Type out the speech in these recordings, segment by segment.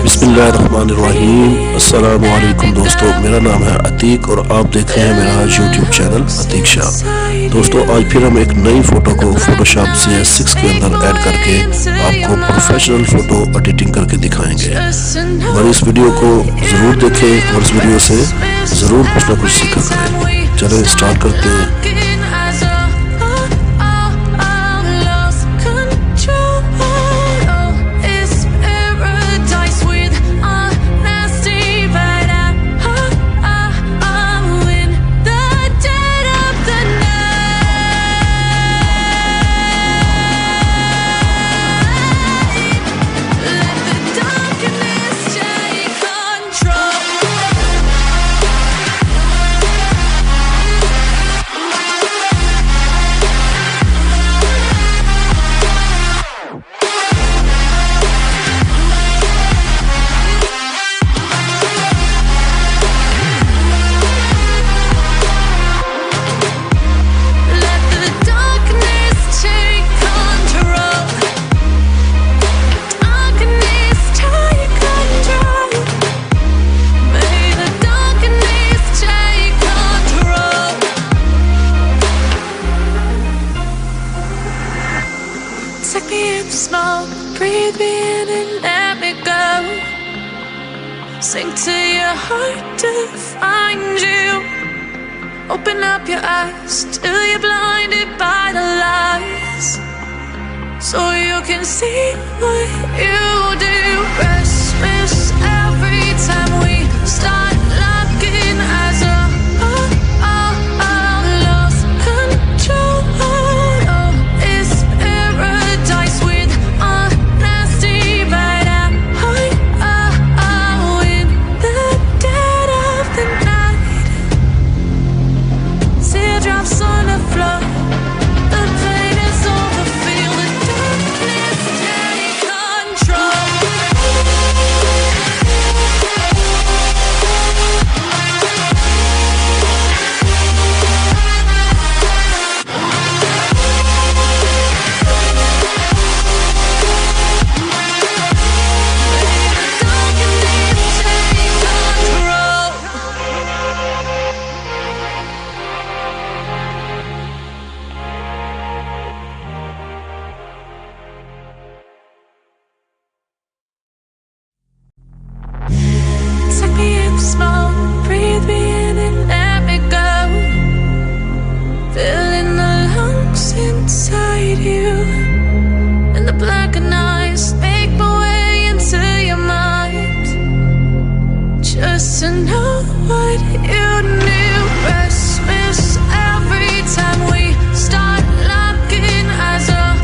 बिस्मिल्लाहिर्रहमानिर्रहीम। अस्सलाम वालेकुम दोस्तों, मेरा नाम है अतीक और आप देख रहे हैं मेरा यूट्यूब चैनल अतीक शाह। दोस्तों, आज फिर हम एक नई फ़ोटो को फोटोशॉप CS6 के अंदर ऐड करके आपको प्रोफेशनल फ़ोटो एडिटिंग करके दिखाएंगे। हमारी इस वीडियो को ज़रूर देखें और इस वीडियो से ज़रूर कुछ ना कुछ सीखा करें। चलें स्टार्ट करते हैं। Take me in the smoke, breathe me in and let me go. Sink to your heart to find you. Open up your eyes till you're blinded by the lies, so you can see what you do. Restless every time we start locking eyes up. Smoke, breathe me in and let me go. Filling the lungs inside you, and the blackened eyes make my way into your mind, just to know what you knew. Restless every time we start locking eyes up.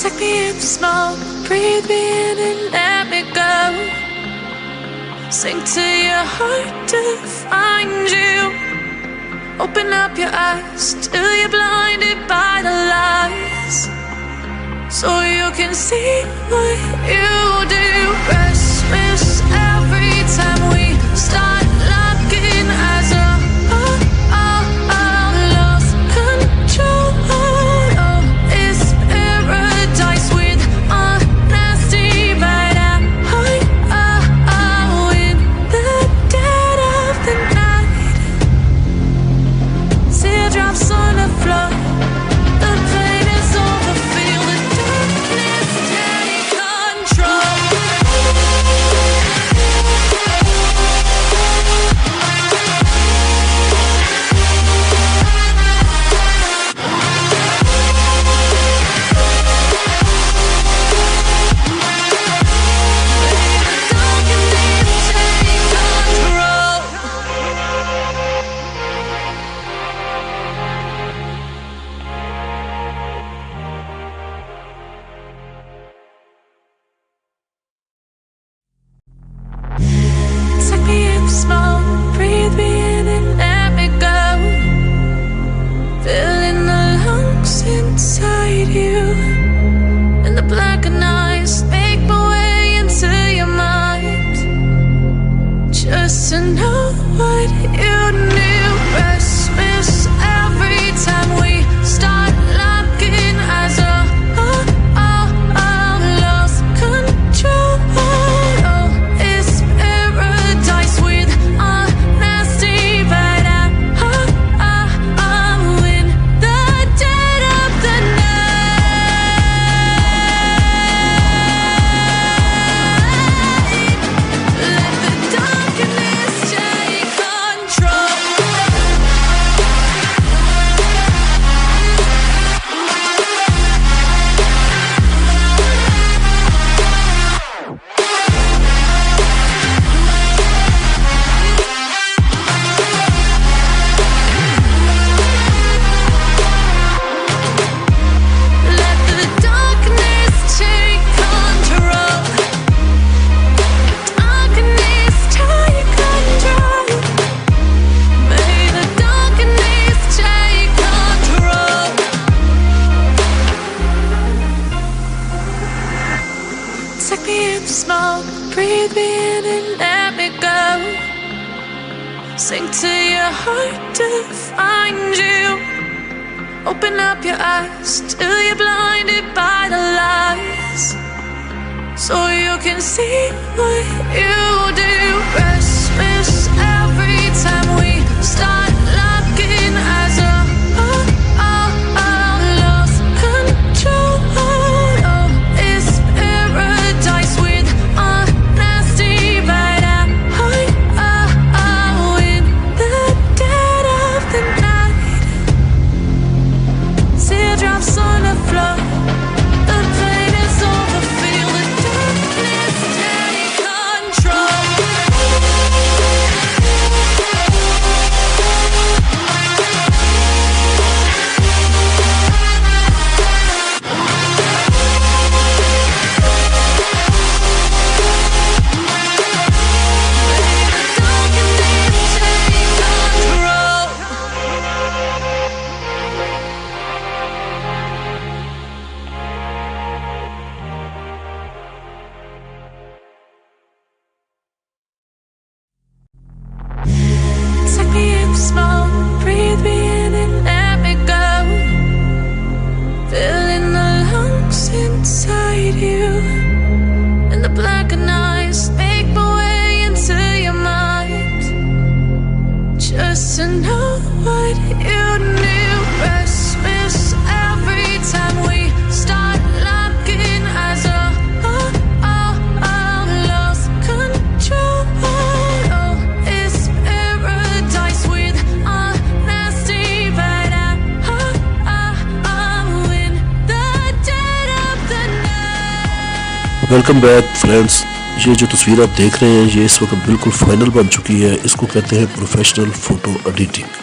Take me in the smoke, breathe me in and let me go. Sink to your heart to find you. Open up your eyes till you're blinded by the lies, so you can see what you do. Restless every time we start locking eyes up. Lost control. On the floor, the pain is over. Feel the darkness take control. Take me in the smoke, breathe me in and let me go. Sink to your heart to find you. Open up your eyes till you're blinded by the lies, so you can see what you do. Restless every time we start locking eyes up. Lost control. Oh, it's paradise with honesty, but in the dead of the night. Teardrops on the floor. The pain is over. Feel the darkness take control. Take me in the smoke, breathe me in and let me go. Filling the lungs inside you, and the blackened eyes make my way into your mind, just to know what you knew. Restless every time we start locking eyes up. Lost control. Oh, it's paradise with honesty, but in the dead of the night. Welcome back friends. ये जो तस्वीर आप देख रहे हैं ये इस वक्त बिल्कुल फाइनल बन चुकी है। इसको कहते हैं प्रोफेशनल फ़ोटो एडिटिंग।